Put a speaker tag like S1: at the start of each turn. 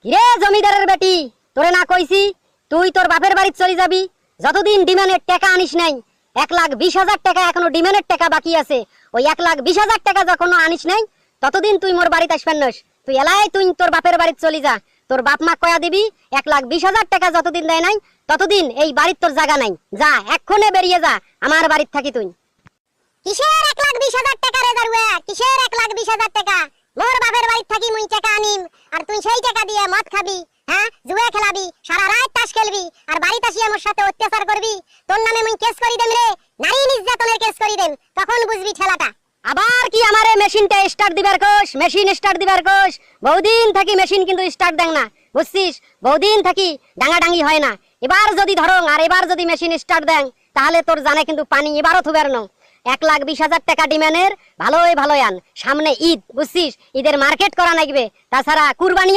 S1: কিরে জমিদারের বেটি, তোরে না কইছি তুই তোর বাপের বাড়ি চলে যাবি যতদিন ডিমান্ডের টাকা আনিস নাই। 1,20,000 টাকা এখনো ডিমান্ডের টাকা বাকি আছে। ওই 1,20,000 টাকা যখন আনিস নাই ততদিন তুই মোর বাড়িতে আসবেন নস। তুই এলাই তুই তোর বাপের বাড়ি চলে যা। তোর বাপ মা কয়া দিবি 1,20,000 টাকা যতদিন দেয় নাই ততদিন এই বাড়ির তোর জায়গা নাই। যা এক্ষণে বেরিয়ে যা আমার বাড়ির থাকি তুই।
S2: কিসের 1,20,000 টাকা রে দারুয়া? কিসের 1,20,000 টাকা? মোর বাপের বাড়ি থাকি মুই টাকা আনিম আর তুই সেই টাকা দিয়ে মদ খাবি, হ্যাঁ জুয়া খেলাবি, সারা রাত তাস খেলবি আর বাড়িতে আসি আমার সাথে অত্যাচার করবি। তোর নামে মুই কেস করি দেম রে, নারী নির্যাতনের কেস করি দেম, তখন বুঝবি ঠেলাটা।
S1: আবার কি আমারে মেশিনটা স্টার্ট দিবার কোস? মেশিন স্টার্ট দিবার কোস? বহুদিন থাকি মেশিন কিন্তু স্টার্ট দেন না, বুঝছিস? বহুদিন থাকি ডাঙাডাঙ্গি হয় না। এবার যদি ধরং আর এবার যদি মেশিন স্টার্ট দেন তাহলে তোর জানে কিন্তু পানি এবারও থুবের ন। 1,20,000 টাকা ডিমান্ডের ভালোই ভালো আন। সামনে ঈদ, বুঝছিস? ঈদের মার্কেট করা লাগবে, তাছাড়া কুরবানিও